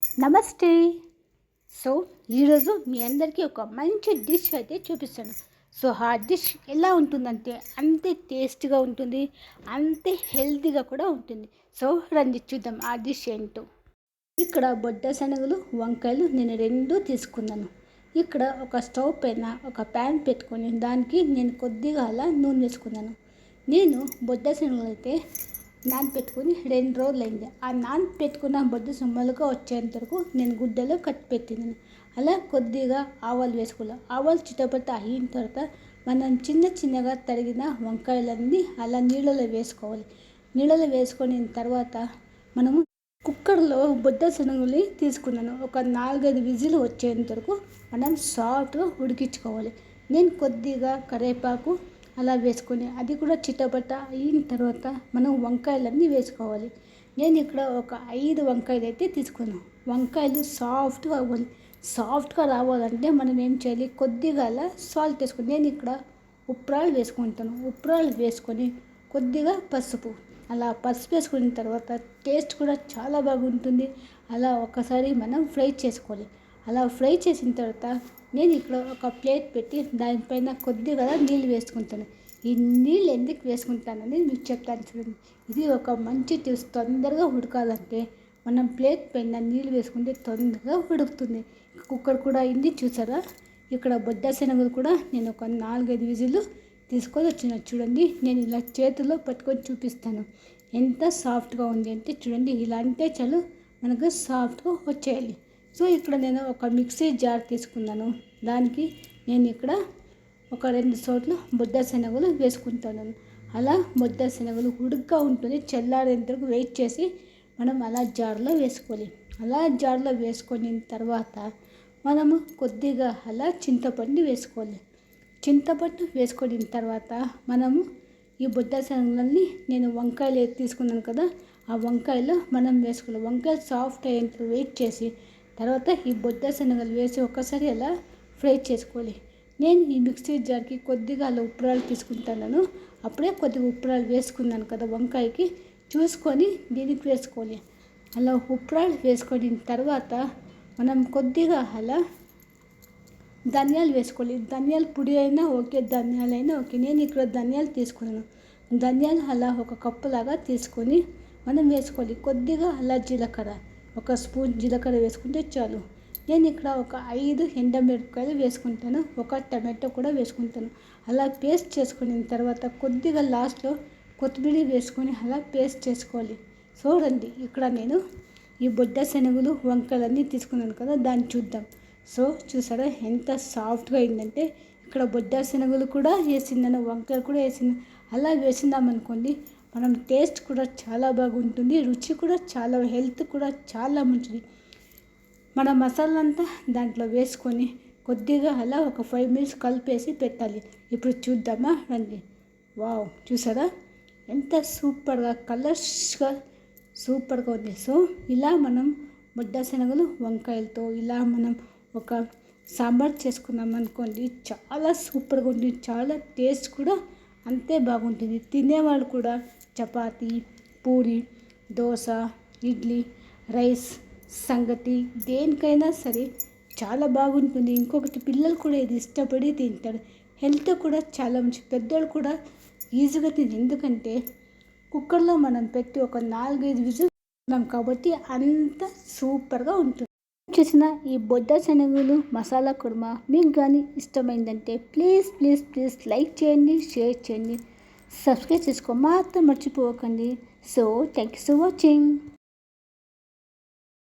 నమస్తే. సో ఈరోజు మీ అందరికీ ఒక మంచి డిష్ అయితే చూపిస్తాను. సో ఆ డిష్ ఎలా ఉంటుందంటే అంతే టేస్ట్గా ఉంటుంది, అంతే హెల్తీగా కూడా ఉంటుంది. సో రండి చూద్దాం ఆ డిష్ ఏంటో. ఇక్కడ బొడ్డ శనగలు, వంకాయలు నేను రెండూ తీసుకున్నాను. ఇక్కడ ఒక స్టవ్ పైన ఒక ప్యాన్ పెట్టుకొని దానికి నేను కొద్దిగా అలా నూనె వేసుకున్నాను. నేను బొడ్డ శనగలు అయితే నానపెట్టుకొని 2 రోజులైంది. ఆ నానపెట్టుకున్న బొద్దు సుమ్మలుగా వచ్చేంత వరకు నేను గుడ్డలో కట్టి పెట్టినాను. అలా కొద్దిగా ఆవాలు వేసుకోవాలి. ఆవాలు చిటపట అయిన తర్వాత మనం చిన్నగా తరిగిన వంకాయలన్నీ అలా నీళ్ళలో వేసుకోవాలి. నీళ్ళలో వేసుకున్న తర్వాత మనము కుక్కర్లో బొద్ద శనగలు తీసుకున్నాను. ఒక 4-5 విజిల్ వచ్చేంత వరకు మనం సాఫ్ట్గా ఉడికించుకోవాలి. నేను కొద్దిగా కరివేపాకు అలా వేసుకొని అది కూడా చిటపట అయిన తర్వాత మనం వంకాయలన్నీ వేసుకోవాలి. నేను ఇక్కడ ఒక 5 వంకాయలు అయితే తీసుకున్నాను. వంకాయలు సాఫ్ట్గా అవ్వాలి. సాఫ్ట్గా రావాలంటే మనం ఏం చేయాలి, కొద్దిగా అలా సాల్ట్ వేసుకొని నేను ఇక్కడ ఉప్రాలు వేసుకుంటాను. ఉప్రాలు వేసుకొని కొద్దిగా పసుపు అలా పసుపు వేసుకున్న తర్వాత టేస్ట్ కూడా చాలా బాగుంటుంది. అలా ఒకసారి మనం ఫ్రై చేసుకోవాలి. అలా ఫ్రై చేసిన తర్వాత నేను ఇక్కడ ఒక ప్లేట్ పెట్టి దానిపైన కొద్దిగా నీళ్ళు వేసుకుంటాను. ఈ నీళ్ళు ఎందుకు వేసుకుంటానని మీకు చెప్తాను చూడండి. ఇది ఒక మంచి టిప్స్. తొందరగా ఉడకాలంటే మనం ప్లేట్ పైన నీళ్ళు వేసుకుంటే తొందరగా ఉడుకుతుంది. కుక్కర్ కూడా అయింది చూసారా. ఇక్కడ బొడ్డ శనగలు కూడా నేను ఒక 4-5 విజిల్లు తీసుకొని వచ్చిన చూడండి. నేను ఇలా చేతిలో పట్టుకొని చూపిస్తాను ఎంత సాఫ్ట్గా ఉంది అంటే చూడండి. ఇలా అంటే చాలు మనకు సాఫ్ట్గా వచ్చేయాలి. సో ఇక్కడ నేను ఒక మిక్సీ జార్ తీసుకున్నాను. దానికి నేను ఇక్కడ ఒక 2 చోట్ల బొద్ద శనగలు వేసుకుంటాను. అలా బొద్ద శనగలు ఉడుగ్గా ఉంటుంది. చల్లారేంతవరకు వెయిట్ చేసి మనం అలా జార్లో వేసుకోవాలి. అలా జార్లో వేసుకున్న తర్వాత మనము కొద్దిగా అలా చింతపండు వేసుకోవాలి. చింతపండు వేసుకున్న తర్వాత మనము ఈ బొద్ద శనగలని నేను వంకాయలు తీసుకున్నాను కదా, ఆ వంకాయలో మనం వేసుకోవాలి. వంకాయలు సాఫ్ట్ అయ్యేంత వెయిట్ చేసి తర్వాత ఈ బొద్ద శనగలు వేసి ఒక్కసారి అలా ఫ్రై చేసుకోవాలి. నేను ఈ మిక్సీ జార్కి కొద్దిగా అలా ఉప్పురాలు తీసుకుంటాను. అప్పుడే కొద్దిగా ఉప్పురాలు వేసుకున్నాను కదా వంకాయకి, చూసుకొని దీనికి వేసుకోవాలి. అలా ఉప్పురాలు వేసుకున్న తర్వాత మనం కొద్దిగా అలా ధనియాలు వేసుకోవాలి. ధనియాల పొడి అయినా ఓకే, ధనియాలైనా ఓకే. నేను ఇక్కడ ధనియాలు తీసుకున్నాను. ధనియాలు అలా ఒక కప్పు లాగా తీసుకొని మనం వేసుకోవాలి. కొద్దిగా అలా జీలకర్ర, ఒక స్పూన్ జీలకర్ర వేసుకుంటే చాలు. నేను ఇక్కడ ఒక 5 ఎండుమిరపకాయలు వేసుకుంటాను. ఒక టమాటో కూడా వేసుకుంటాను. అలా పేస్ట్ చేసుకున్న తర్వాత కొద్దిగా లాస్ట్లో కొత్తిమీర వేసుకొని అలా పేస్ట్ చేసుకోవాలి. చూడండి ఇక్కడ నేను ఈ బొడ్డ శనగలు వంకాయలన్నీ తీసుకున్నాను కదా, దాన్ని చూద్దాం. సో చూసారా ఎంత సాఫ్ట్గా అయిందంటే. ఇక్కడ బొడ్డ శనగలు కూడా వేసిందాను, వంకాయలు కూడా వేసింది. అలా వేసిందామనుకోండి మనం టేస్ట్ కూడా చాలా బాగుంటుంది, రుచి కూడా చాలా, హెల్త్ కూడా చాలా మంచిది. మన మసాలా అంతా దాంట్లో వేసుకొని కొద్దిగా అలా ఒక 5 మినిట్స్ కలిపేసి పెట్టాలి. ఇప్పుడు చూద్దామా రండి. వావ్, చూసారా ఎంత సూపర్గా కలర్స్గా సూపర్గా ఉంది. సో ఇలా మనం బొడ్డ శనగలు వంకాయలతో ఇలా మనం ఒక సాంబార్ చేసుకున్నాం అనుకోండి, చాలా సూపర్గా ఉంటుంది. చాలా టేస్ట్ కూడా అంతే బాగుంటుంది. తినేవాళ్ళు కూడా చపాతీ, పూరి, దోశ, ఇడ్లీ, రైస్, సంగటి దేనికైనా సరే చాలా బాగుంటుంది. ఇంకొకటి పిల్లలు కూడా ఇది ఇష్టపడి తింటారు. హెల్త్ కూడా చాలా మంచి. పెద్దోళ్ళు కూడా ఈజీగా తిని, ఎందుకంటే కుక్కర్లో మనం పెట్టి ఒక 4-5 విజిల్ ఉన్నాం కాబట్టి అంత సూపర్గా ఉంటుంది. చూసిన ఈ బొడ్డ శనగలు మసాలా కుర్మా మీకు కానీ ఇష్టమైందంటే ప్లీజ్ లైక్ చేయండి, షేర్ చేయండి, సబ్స్క్రైబ్ చేసుకో మాత్రం మర్చిపోకండి. So thank you for watching.